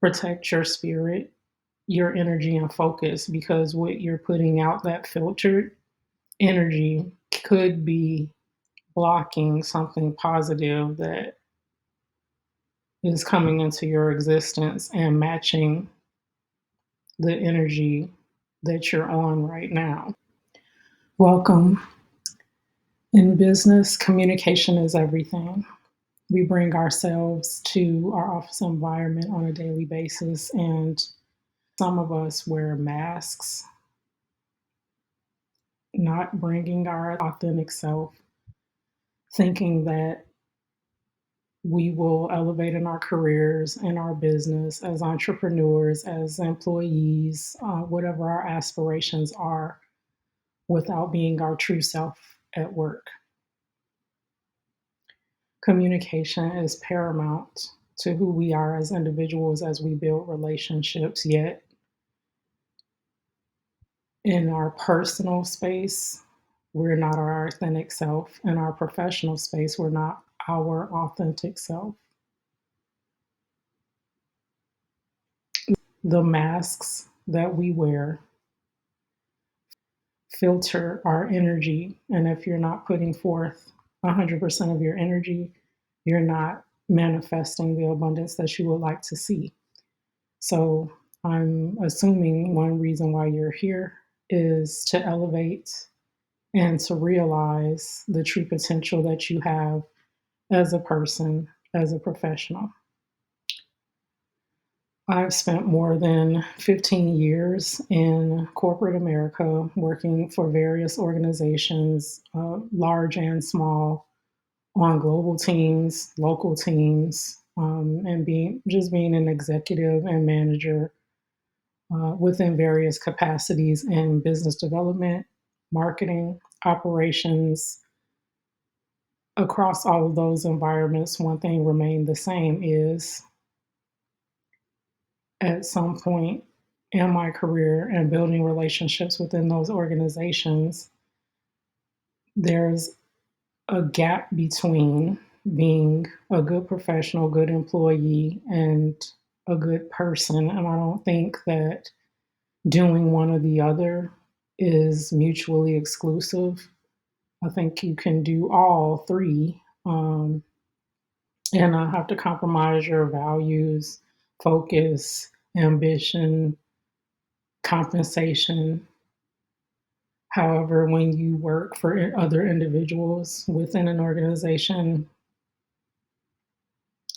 protect your spirit, your energy, and focus, because what you're putting out, that filtered energy, could be blocking something positive that is coming into your existence and matching the energy that you're on right now. Welcome. In business, communication is everything. We bring ourselves to our office environment on a daily basis, and some of us wear masks, not bringing our authentic self, thinking that we will elevate in our careers, in our business, as entrepreneurs, as employees, whatever our aspirations are, without being our true self at work. Communication is paramount to who we are as individuals as we build relationships, yet in our personal space, we're not our authentic self. In our professional space, we're not our authentic self. The masks that we wear filter our energy. And if you're not putting forth 100% of your energy, you're not manifesting the abundance that you would like to see. So I'm assuming one reason why you're here is to elevate and to realize the true potential that you have as a person, as a professional. I've spent more than 15 years in corporate America working for various organizations, large and small, on global teams, local teams, and being an executive and manager within various capacities in business development, marketing, operations. Across all of those environments, one thing remained the same is at some point in my career and building relationships within those organizations, there's a gap between being a good professional, good employee, and a good person. And I don't think that doing one or the other is mutually exclusive. I think you can do all three, and not have to compromise your values, focus, ambition, compensation. However, when you work for other individuals within an organization,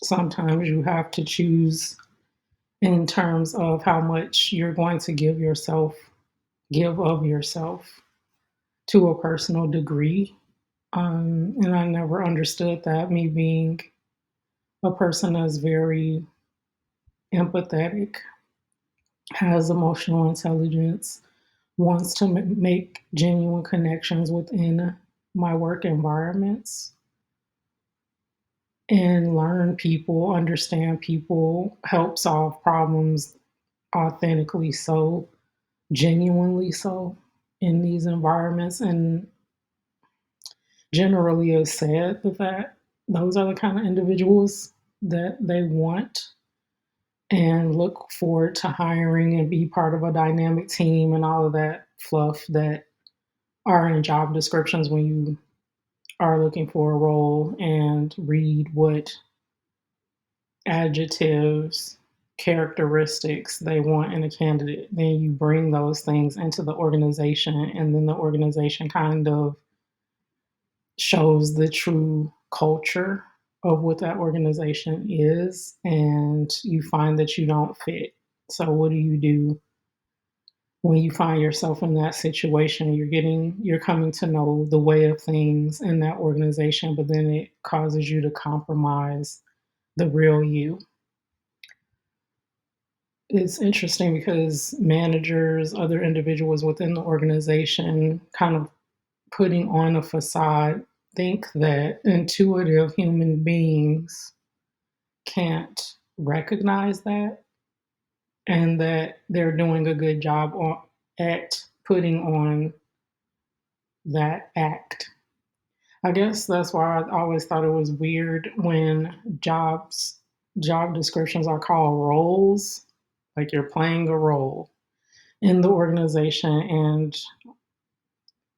sometimes you have to choose in terms of how much you're going to give of yourself to a personal degree. And I never understood that, me being a person that's very empathetic, has emotional intelligence, wants to make genuine connections within my work environments and learn people, understand people, help solve problems authentically so, genuinely so in these environments. And generally is said that those are the kind of individuals that they want and look forward to hiring and be part of a dynamic team and all of that fluff that are in job descriptions when you are looking for a role and read what adjectives, characteristics they want in a candidate. Then you bring those things into the organization, and then the organization kind of shows the true culture of what that organization is, and you find that you don't fit. So, what do you do when you find yourself in that situation? You're coming to know the way of things in that organization, but then it causes you to compromise the real you. It's interesting because managers, other individuals within the organization, kind of putting on a facade, think that intuitive human beings can't recognize that and that they're doing a good job at putting on that act. I guess that's why I always thought it was weird when jobs job descriptions are called roles, like you're playing a role in the organization.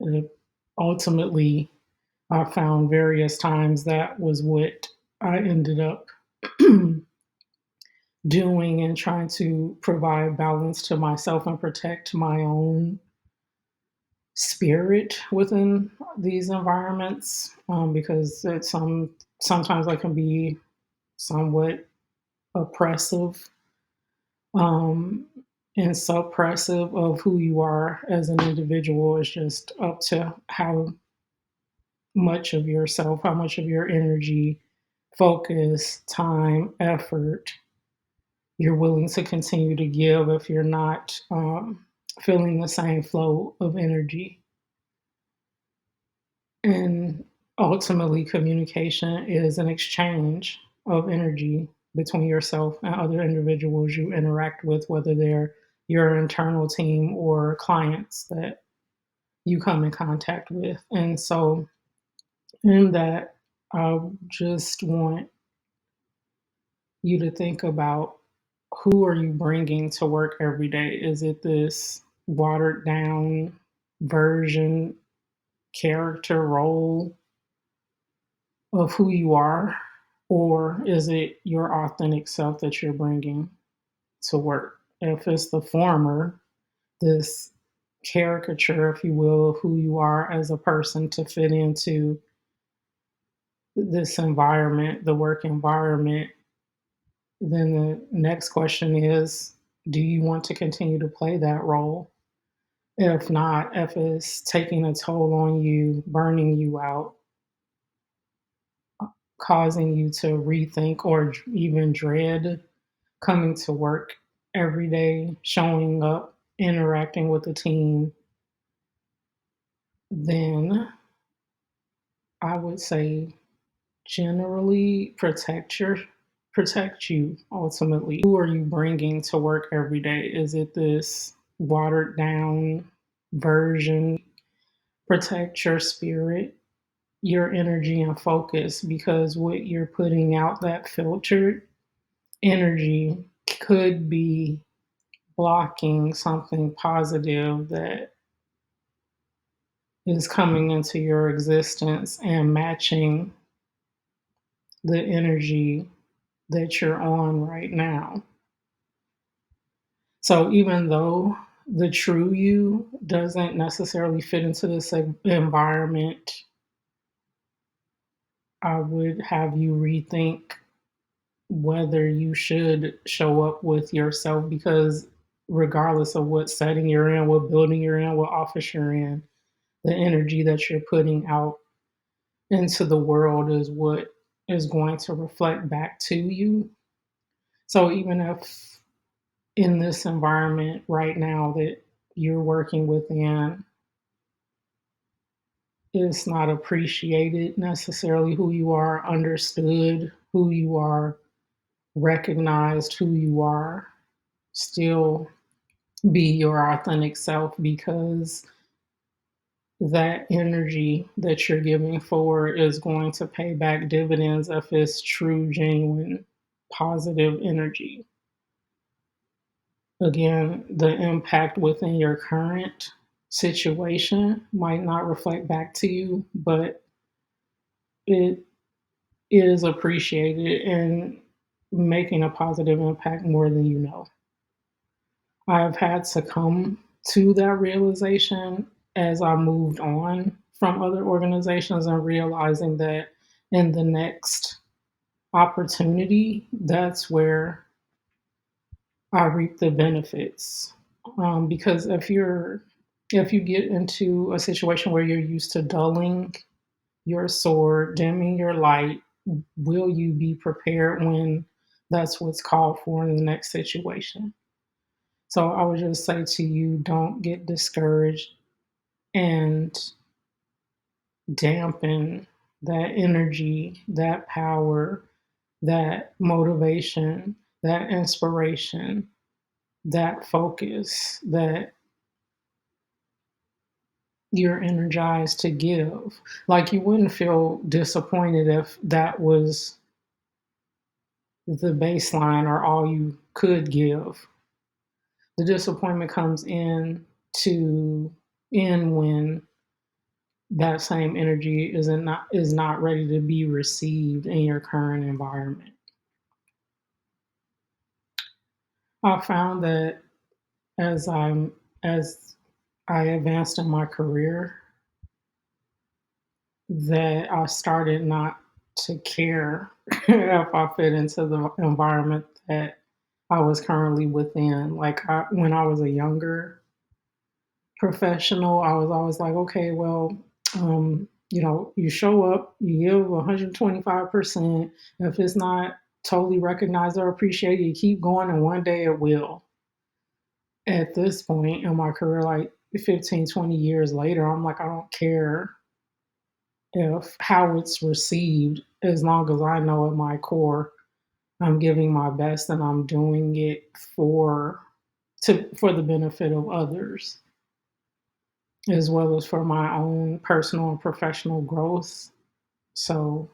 And ultimately, I found various times that was what I ended up doing and trying to provide balance to myself and protect my own spirit within these environments, because sometimes I can be somewhat oppressive, um, and suppressive of who you are as an individual. It's just up to how much of yourself, how much of your energy, focus, time, effort you're willing to continue to give if you're not feeling the same flow of energy. And ultimately, communication is an exchange of energy between yourself and other individuals you interact with, whether they're your internal team or clients that you come in contact with. And so, in that, I just want you to think about, who are you bringing to work every day? Is it this watered down version, character, role of who you are? Or is it your authentic self that you're bringing to work? If it's the former, this caricature, if you will, of who you are as a person to fit into this environment, the work environment, then the next question is, do you want to continue to play that role? If not, if it's taking a toll on you, burning you out, causing you to rethink or even dread coming to work every day, showing up, interacting with the team, then I would say generally protect you ultimately. Who are you bringing to work every day? Is it this watered down version? Protect your spirit, your energy and focus, because what you're putting out, that filtered energy, could be blocking something positive that is coming into your existence and matching the energy that you're on right now. So even though the true you doesn't necessarily fit into this environment, I would have you rethink whether you should show up with yourself, because regardless of what setting you're in, what building you're in, what office you're in, the energy that you're putting out into the world is what is going to reflect back to you. So even if in this environment right now that you're working within, it's not appreciated necessarily who you are, understood who you are, recognized who you are, still be your authentic self, because that energy that you're giving forward is going to pay back dividends if it's true, genuine, positive energy. Again, the impact within your current situation might not reflect back to you, but it is appreciated and making a positive impact more than you know. I've had to come to that realization as I moved on from other organizations and realizing that in the next opportunity, that's where I reap the benefits. Because if you get into a situation where you're used to dulling your sword, dimming your light, will you be prepared when that's what's called for in the next situation? So I would just say to you, don't get discouraged and dampen that energy, that power, that motivation, that inspiration, that focus that you're energized to give. Like, you wouldn't feel disappointed if that was the baseline or all you could give. The disappointment comes in when that same energy is not ready to be received in your current environment. I found that as I'm as I advanced in my career, that I started not to care if I fit into the environment that I was currently within. Like when I was a younger professional, I was always like, okay, well, you show up, you give 125%. If it's not totally recognized or appreciated, you keep going, and one day it will. At this point in my career, like 15, 20 years later, I'm like, I don't care if how it's received as long as I know at my core I'm giving my best and I'm doing it for the benefit of others as well as for my own personal and professional growth. So,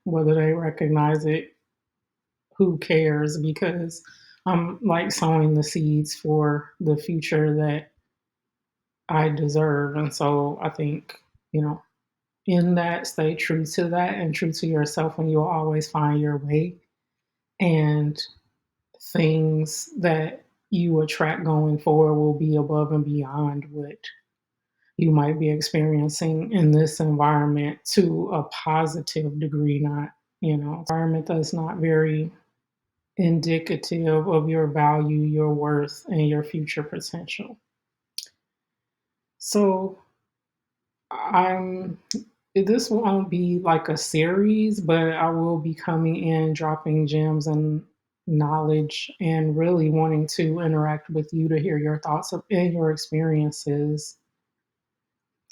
whether they recognize it, who cares? Because I'm like sowing the seeds for the future that I deserve. And so I think, you know, in that, stay true to that and true to yourself, and you'll always find your way. And things that you attract going forward will be above and beyond what you might be experiencing in this environment to a positive degree, not, environment that's not very indicative of your value, your worth, and your future potential. So I'm this won't be like a series, but I will be coming in, dropping gems and knowledge, and really wanting to interact with you to hear your thoughts and your experiences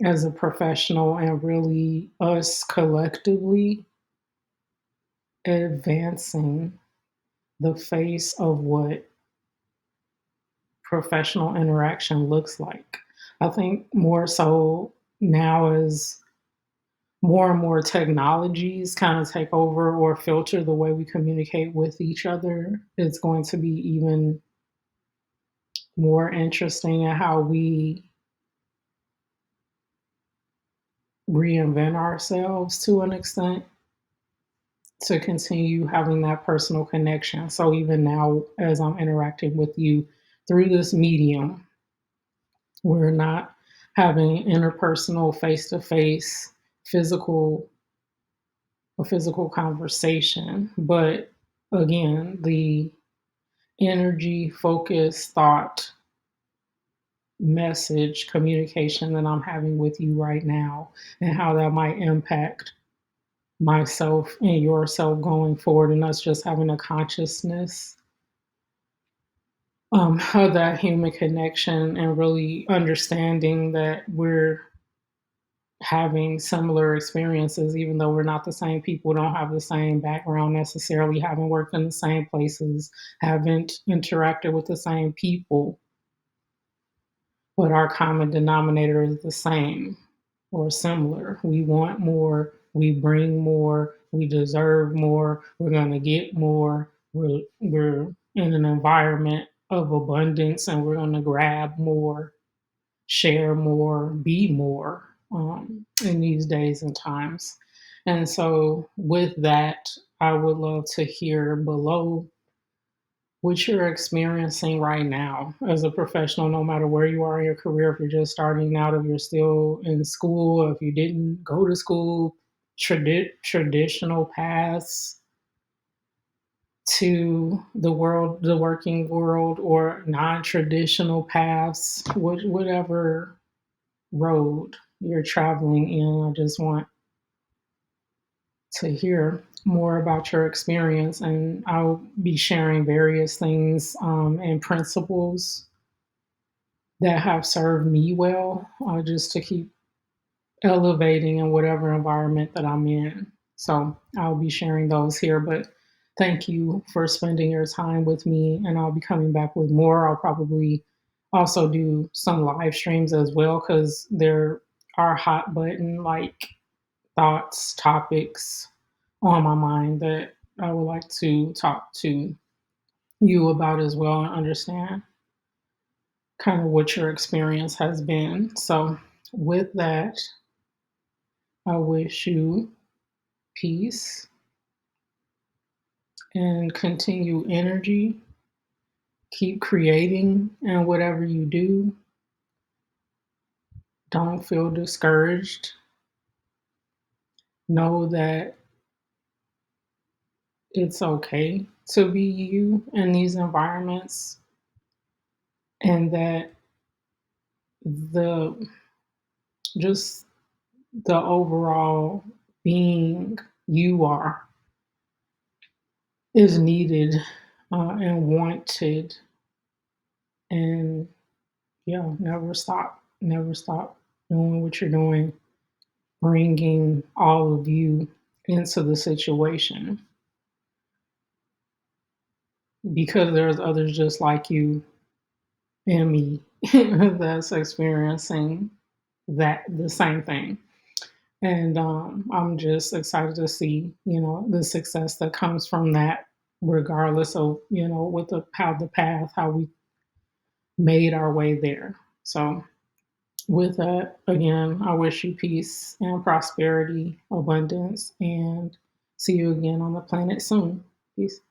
as a professional, and really us collectively advancing the face of what professional interaction looks like. I think more so now as more and more technologies kind of take over or filter the way we communicate with each other, it's going to be even more interesting in how we reinvent ourselves to an extent to continue having that personal connection. So even now, as I'm interacting with you through this medium, we're not having interpersonal, face to face, physical a physical conversation, but again, the energy, focus, thought, message, communication that I'm having with you right now, and how that might impact myself and yourself going forward, and us just having a consciousness of that human connection and really understanding that we're having similar experiences, even though we're not the same people, don't have the same background necessarily, haven't worked in the same places, haven't interacted with the same people, but our common denominator is the same or similar. We want more, we bring more, we deserve more, we're going to get more, we're in an environment of abundance and we're going to grab more, share more, be more in these days and times. And so, with that, I would love to hear below what you're experiencing right now as a professional, no matter where you are in your career, if you're just starting out, if you're still in school, if you didn't go to school, traditional paths to the world, the working world, or non traditional paths, whatever road you're traveling in. I just want to hear more about your experience, and I'll be sharing various things and principles that have served me well, just to keep elevating in whatever environment that I'm in. So I'll be sharing those here, but thank you for spending your time with me, and I'll be coming back with more. I'll probably also do some live streams as well because there are hot button like thoughts, topics on my mind that I would like to talk to you about as well and understand kind of what your experience has been. So, with that, I wish you peace and continue energy. Keep creating and whatever you do. Don't feel discouraged. Know that it's okay to be you in these environments and that the just the overall being you are is needed and wanted. And yeah, never stop doing what you're doing, bringing all of you into the situation because there's others just like you and me that's experiencing that the same thing. And I'm just excited to see, the success that comes from that, regardless of, what the path, how we made our way there. So, with that, again, I wish you peace and prosperity, abundance, and see you again on the planet soon. Peace.